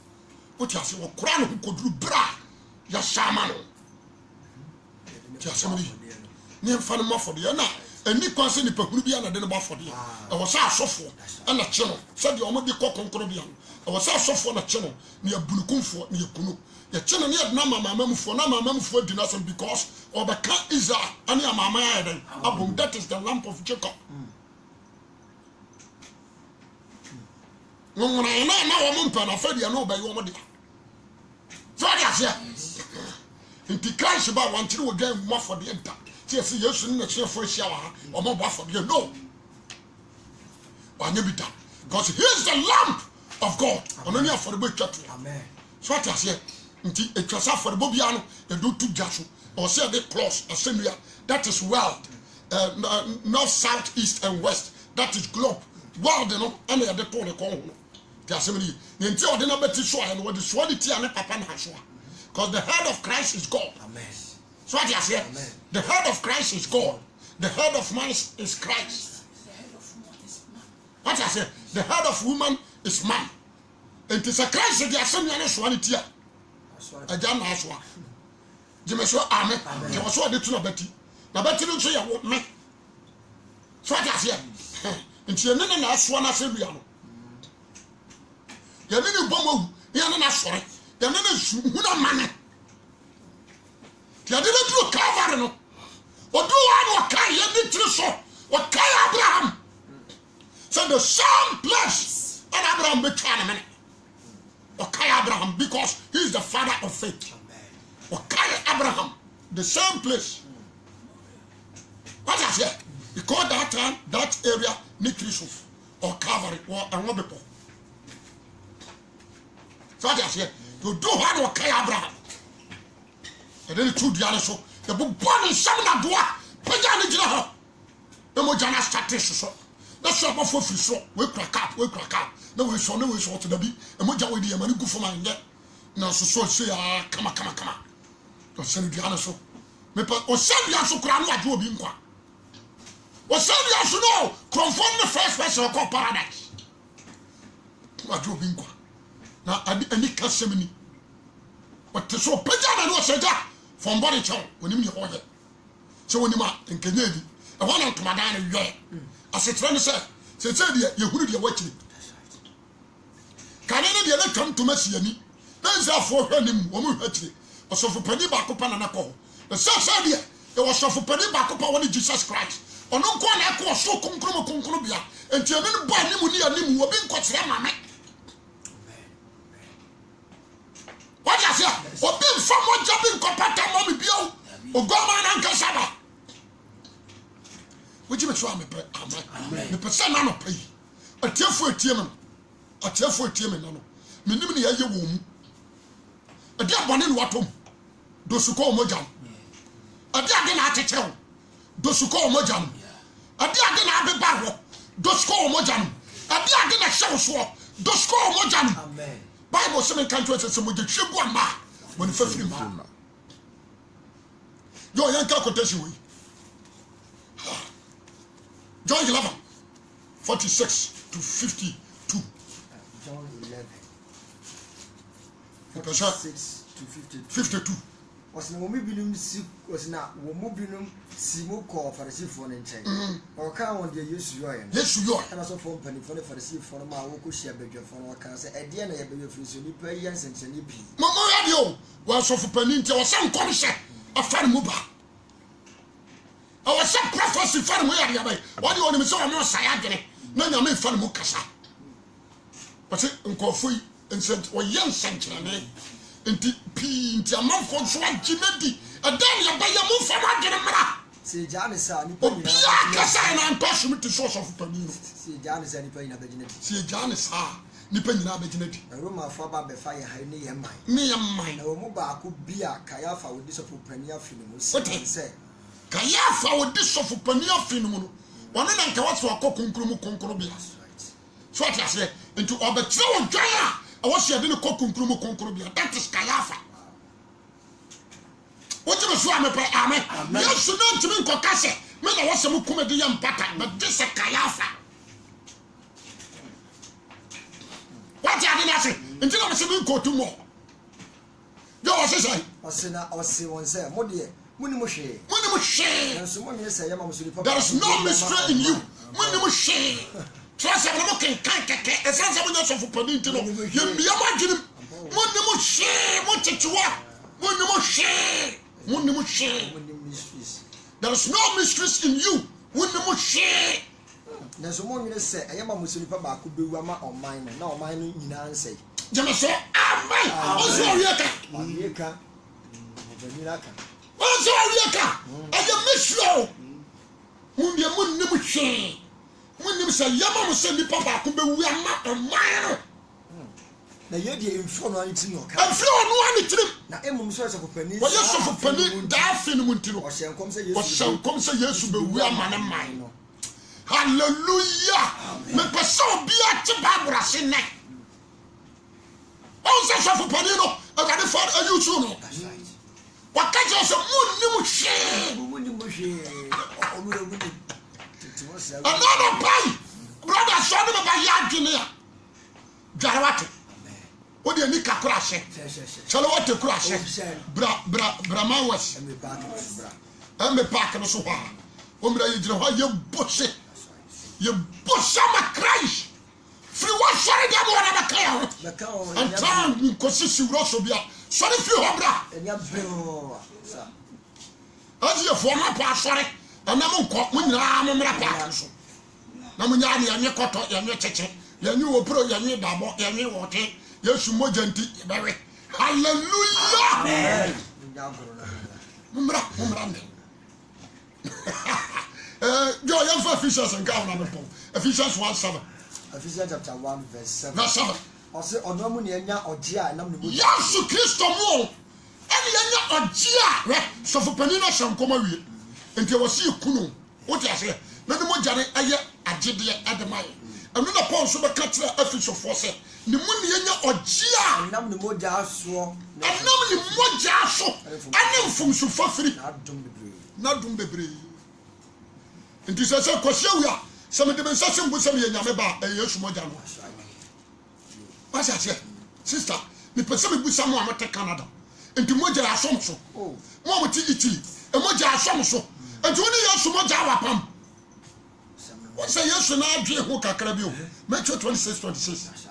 what you say wo kura no koduru bra ya shama no tiasemi ni mfano mafo de na ani kwanse ni pahuru bia na de no bafo de e wo sa asofo na che no se de omo de kokonkoro bia e wo sa asofo na che no ni abulukumfo ni ekunu ya che no ni adna mamamamfo na mamamfo di na some because obeka Isa ani amama ya den abom that is the lamp of Jacob ngona na wo mo mpa na fa de na obayi wo mo de so dia se nti Christ ba wanchiri wo dwan mo for the enter tie se Yesu ni na che for hia wa o mo ba for the no wanya bita because he is the lamp of God only for the twatu amen so what say nti etwasa for the bobia no e do tu jaso or say the cross assembly that is world north south east and west that is globe world no and e de to the kon no ti assembly nti o de na beti so and what the so the ti ane papa na so because the head of Christ is God. Amen. So what you say? The head of Christ is God. The head of man is Christ. The head of woman is man. What you say? The head of woman is man. And it is a Christ that you are saying you are so anitia. Ajam na so. Jime so amen. Je was so de tu na beti. Na beti no so ya wo me. So what you say? Nti ye ne na so na se bia no. Ye ne bomo ye ne na sore. Ya nana huna mane ya de duro Calvary no odu wa no kai ya ni tiri so o kai Abraham so the same place and Abraham be trying mane o kai Abraham because he is the father of faith o kai Abraham the same place what I say because that time that area ni Christ or Calvary or Anwobepo so what I say you do what okay Abraham and then two diale so the born in some na doa peja ni jira ho na mo jana start so na so abofo firi so we kura cap na we so to da bi e mo ja we di e mani gu fo man ye na so se ya kama to se bi ana so me pa o se bi aso kura no adu obi nkwa o se bi aso no conform the first person called paradise adu obi nkwa na ani kasemni o te so peja na no se ja from body chow onim ye hoye se wonima nkenya di e ho na ntomadan no ye asetre ne se de yehuru de wakiri kane ne de na twam to masiani na nzafo hwanim wo mu hwakiri osofo pani ba ko pa na nakọ the sasa de e osofo pani ba ko pa woni Jesus Christ ono nko na ko so konkrom bia enti eme no ba nimu ni animu obi nkotere mame what you say obi mfa mo jabi nkopata mo bi bio ogoma na nka saba woji me so amepe amen me pesa na no pai atiefo atiem na no menim ne yaye wo mu ade abone no watom dosuko omojam ade ade na achechew dosuko omojam ade ade na abeba ho dosuko omojam ade ade na hyew so dosuko omojam amen bible say kan to say mo je hwebu ama mo ne fafiri ma yo yanka quotation we John 11 46 to 52 John 11 46 to 52 was no binum si was na wo mo binum si mo ko farisifo ne nchen o ka won de Yesu yo ana so fo mpani fo ne farisifo no ma wo ko hia badwafo no ka se e de na ye be firi so ni pa yan senchene bi mo radio wa so fo pani nte wo san kom se afare mu ba I was a prophecy for me. What do you want me to say? I'm not saying no, I'm not for Mukasa. But in coffee and said, or young century, and P. into a month for so Jimedi, a damn by your move from Agana. See, Janice, I'm passionate me to source of Panino. See, Janice, and Payna Virginity. See, Janice, Nipena Virginity. A room of Faba Befire, High and mine. Me and mine. No more could be a Kayafa with this of Penia Film. What he said. Kayafa with this of Penia Film. One and I was for a concrumia. So I say, into Obetrol Jaya. I was here in a concrumia. That is Kayafa. What you saw me pay amen. Yes, you know to me Kokase. Me I was some comedian pattern, but this is Kayafa. What you didn't say? Until I'm saying go to more. You was say. I say one say, more dear. There is no mystery in you. When you share, trust I'm looking can't as someone for Padintino. You'll be imagining when you share what you are. When you share, there is no mysteries in you. When you share. There's someone say, I am a Muslim Papa could be Rama or mine, now mine in answer. Jamaso, amen. Also, Yaka. Also, Yaka. I am Miss Low. When you wouldn't share. When you say Yama Muslim Papa could be Rama or mine. Now you're the informal to know. I'm flowing one. Now, I'm source of a penny. Well, yes, of a penny, Daffin Muntino. Or shall come say yes to be Rama and mine. Hallelujah. Me person be at Barbara Sinne. Also for Panino, I got for a you. That's right. What can you say? Another pie. Brother, son of a Yaginia. Jarawati. What do you need to crash? Shall I to crash? Brahma was. I'm a pack of so far. You butcher. You put some Christ. Free one sorry, the one and time you consist of Rosobia. Sorry, if you have as your former pastor, and I'm on court when I'm a pastor. Namunani and your cotton, and your church, you knew a pro, you knew double, you knew what you should more gentle. Hallelujah. Your young Ephesians and Governor Ephesians 1:7. Ephesians chapter 1 verse 7. Verse 7. Also, Onomuni Odia and Yasu Christo mo. And Yanya Odia, so for Penina Shankomawi. And you will see Kuno. what you say na ne mogya ne aye agede ademai enu na Paul so be ka kire Efeso for say ne mu ne yenya ogia nam ne mogya so ane mfumsu fafiri na dum bebre nti se kwose wi a se me de ben sase mbu se me nyame ba Yesu mogya no what you say sister me pese me bu samu amete Canada nti mogya asom so mo amoti Italy e mogya asom so nti woni Yesu mogya wapam what's say Yesu na adwe ho kakra bi o Matthew 26:26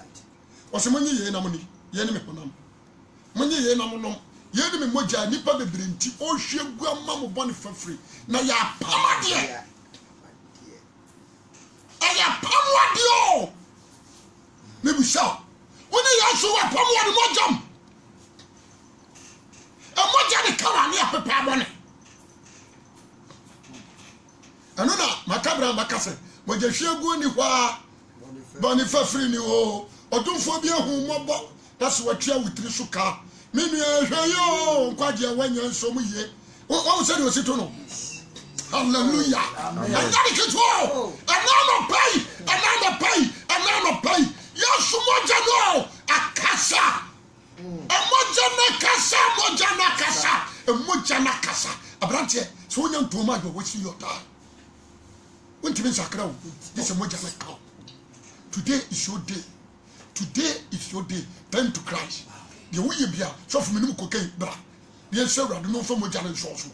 wose monye ye na moni ye ne me ponam monye ye na monom ye ne me mogya nipa bebre nti o hwe gua mam bone fafiri na ya pamade aya pamwade o me bu sha woni Yesu wapam wode mogyam e mogya ne kara ne apepa abone anu na makabra makase mogya hwe gu ni hwa bone fafiri ni o odumfo bi ehu mobo that's what you witri suka menu ehweyo nkwaje wanya nsom ye won say do sito no hallelujah anani kitwo anano pai Yesu moja no akasa moja na kasa abrante so wonya ntoma do wo si yota wonti bin sakra wo this moja na ka today is your day. Today is your day. Turn to Christ. The way you be a so for me no cocaine, bra. The answer do not from Mojan and sauce.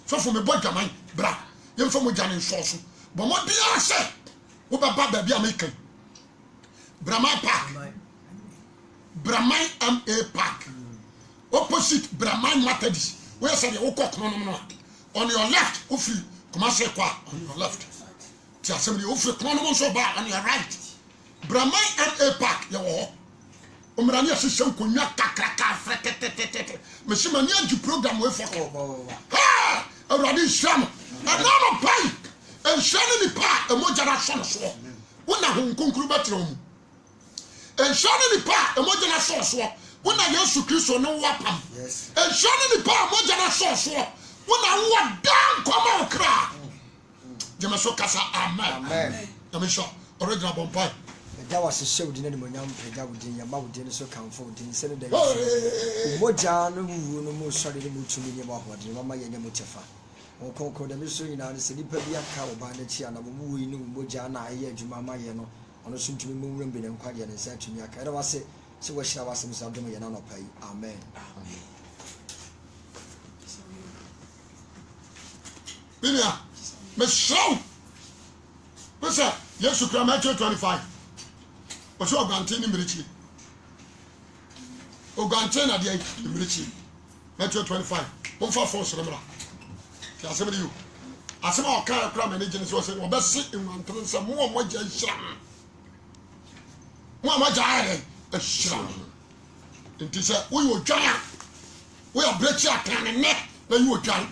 So for me boy Jamai, bra. You from Mojan and sauce. But what be I say? What about baby American? Bramai Park. Bramai MA Park. Opposite Bramai Methodist. Where say the Okok no. On your left, Ufi, come on your left. Assembly Ufi, come on so bad on your right. Bramai MA Park yo omrani asese nkonya kakraka freketete meshima ni aju program we for ha awradi sham anano pai enshane ni pa emoja na so wona ho nkonkuru betre mu enshane ni pa emoja na so wona Yesu Kristo no wapam enshane ni pa emoja na so wona wo dan koma okra jemaso kasa amen jemaso original bompai that was a show didn't know Pega would in your mouth didn't so come forward in Senator Mojan, who no more sorry to me about what you mamma and Mutafa. Or Concord, the mystery now is a Lipabia cow by the Chiana, who we knew Mojana, I hear Jumama Yano, on a soon to be moving and quiet and said to me, I was say, so what shall I was himself doing and not pay? Amen. Binia, Miss Show. What's that? Yes, you come at 25. Oso ogante ni mirichi ogante na dia mirichi Matthew 25 onfa force remra ti asem you asem o ka kra manage ni so se obese enwantre se mo mogya hira mo mogya ayre hira nti se wo yo dwan wo ya brechi atan ne na you dwan